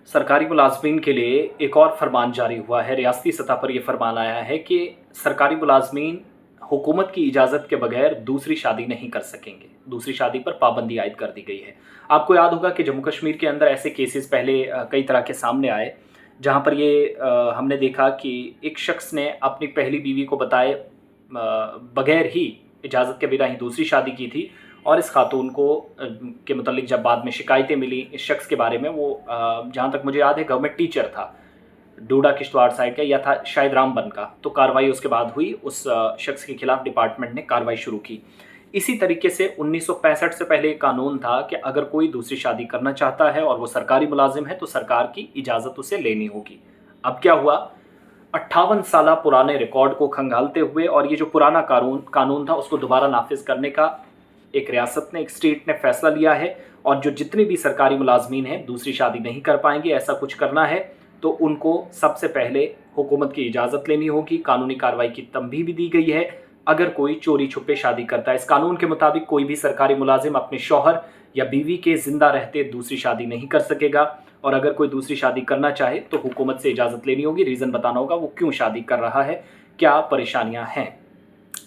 सरकारी मुलाजमीन के लिए एक और फरमान जारी हुआ है। रियासती सतह पर यह फरमान आया है कि सरकारी मुलाजमीन हुकूमत की इजाज़त के बगैर दूसरी शादी नहीं कर सकेंगे। दूसरी शादी पर पाबंदी आयद कर दी गई है। आपको याद होगा कि जम्मू कश्मीर के अंदर ऐसे केसेस पहले कई तरह के सामने आए, जहां पर हमने देखा कि एक शख्स ने अपनी पहली बीवी को बताए बगैर ही इजाज़त के बिना ही दूसरी शादी की थी, और इस खातून को के मुतल्लिक जब बाद में शिकायतें मिली इस शख्स के बारे में, वो जहाँ तक मुझे याद है गवर्नमेंट टीचर था, डोडा किश्तवाड़ साइड का, या था शायद रामबन का। तो कार्रवाई उसके बाद हुई, उस शख्स के खिलाफ डिपार्टमेंट ने कार्रवाई शुरू की। इसी तरीके से 1965 से पहले एक कानून था कि अगर कोई दूसरी शादी करना चाहता है और वो सरकारी मुलाजिम है तो सरकार की इजाज़त उसे लेनी होगी। अब क्या हुआ, 58 साल पुराने रिकॉर्ड को खंगालते हुए और ये जो पुराना कानून था उसको दोबारा नाफिज करने का एक रियासत ने, एक स्टेट ने फैसला लिया है। और जो जितने भी सरकारी मुलाजमीन हैं दूसरी शादी नहीं कर पाएंगे, ऐसा कुछ करना है तो उनको सबसे पहले हुकूमत की इजाज़त लेनी होगी। कानूनी कार्रवाई की तंबीह भी दी गई है अगर कोई चोरी छुपे शादी करता है। इस कानून के मुताबिक कोई भी सरकारी मुलाजिम अपने शौहर या बीवी के जिंदा रहते दूसरी शादी नहीं कर सकेगा, और अगर कोई दूसरी शादी करना चाहे तो हुकूमत से इजाज़त लेनी होगी, रीज़न बताना होगा वो क्यों शादी कर रहा है, क्या परेशानियां हैं।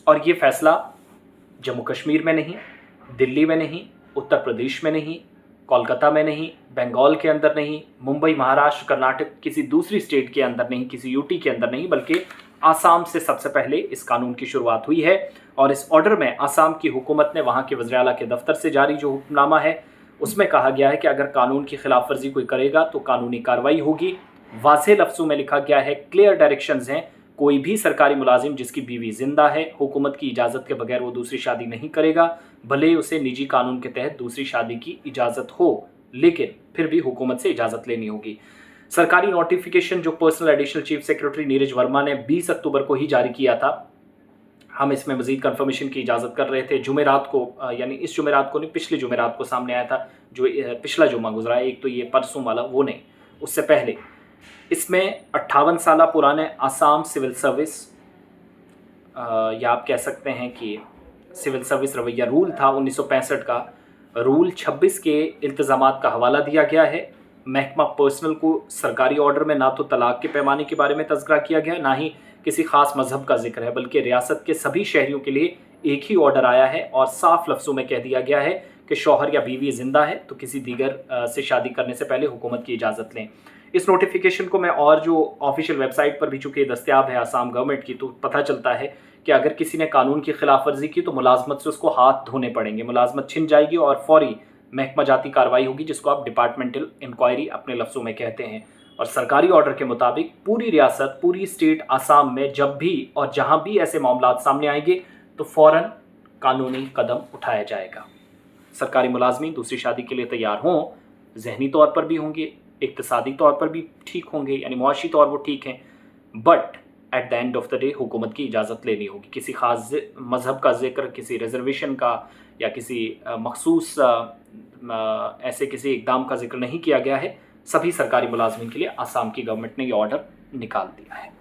और ये फैसला जम्मू कश्मीर में नहीं, दिल्ली में नहीं, उत्तर प्रदेश में नहीं, कोलकाता में नहीं, बंगाल के अंदर नहीं, मुंबई, महाराष्ट्र, कर्नाटक, किसी दूसरी स्टेट के अंदर नहीं, किसी यूटी के अंदर नहीं, बल्कि आसाम से सबसे पहले इस कानून की शुरुआत हुई है। और इस ऑर्डर में आसाम की हुकूमत ने वहाँ के वज़ीर आला के दफ्तर से जारी जो हुक्मनामा है उसमें कहा गया है कि अगर कानून की खिलाफ वर्जी कोई करेगा तो कानूनी कार्रवाई होगी। वाज़ेह लफ्ज़ों में लिखा गया है, क्लियर डायरेक्शंस हैं, कोई भी सरकारी मुलाजिम जिसकी बीवी जिंदा है हुकूमत की इजाज़त के बगैर वो दूसरी शादी नहीं करेगा, भले उसे निजी कानून के तहत दूसरी शादी की इजाज़त हो, लेकिन फिर भी हुकूमत से इजाज़त लेनी होगी। सरकारी नोटिफिकेशन जो personal additional chief secretary Neeraj Verma ने 20 अक्टूबर को ही जारी किया था, हम इसमें मजीद कंफर्मेशन की इजाज़त कर रहे थे। जुमेरात को, यानी इस जुमेरात को नहीं, पिछले जुमेरात को सामने आया था, जो पिछला जुम्मा गुजरा है, एक तो ये परसों वाला वो नहीं, उससे पहले। इसमें 58 साल पुराने आसाम सिविल सर्विस, या आप कह सकते हैं कि सिविल सर्विस रवैया रूल था 1965 का, रूल 26 के इल्तज़ामात का हवाला दिया गया है। महकमा पर्सनल को सरकारी ऑर्डर में ना तो तलाक के पैमाने के बारे में तज़किरा किया गया, ना ही किसी ख़ास मज़हब का जिक्र है, बल्कि रियासत के सभी शहरियों के लिए एक ही ऑर्डर आया है और साफ लफ्ज़ों में कह दिया गया है कि शौहर या बीवी ज़िंदा है तो किसी दीगर से शादी करने से पहले हुकूमत की इजाज़त लें। इस नोटिफिकेशन को मैं, और जो ऑफिशियल वेबसाइट पर भी चूँकि दस्तियाब है आसाम गवर्नमेंट की, तो पता चलता है कि अगर किसी ने कानून की खिलाफ वर्जी की तो मुलाजमत से उसको हाथ धोने पड़ेंगे, मुलाजमत छिन जाएगी और फौरी महकमा जाती कार्रवाई होगी, जिसको आप डिपार्टमेंटल इंक्वायरी अपने लफ्ज़ों में कहते हैं। और सरकारी ऑर्डर के मुताबिक पूरी रियासत, पूरी स्टेट आसाम में जब भी और जहां भी ऐसे मामला सामने आएंगे तो फ़ौरन कानूनी कदम उठाया जाएगा। सरकारी मुलाजमीन दूसरी शादी के लिए तैयार हों, जहनी तौर पर भी होंगे, इक्तिसादी तौर पर भी ठीक होंगे, यानी मुआशी तौर वो ठीक हैं, but at the end of the day हुकूमत की इजाज़त लेनी होगी। किसी ख़ास मज़हब का जिक्र, किसी रिजर्वेशन का या किसी मखसूस ऐसे किसी इक़दाम का जिक्र नहीं किया गया है। सभी सरकारी मुलाजमीन के लिए आसाम की गवर्नमेंट ने ये ऑर्डर निकाल दिया है।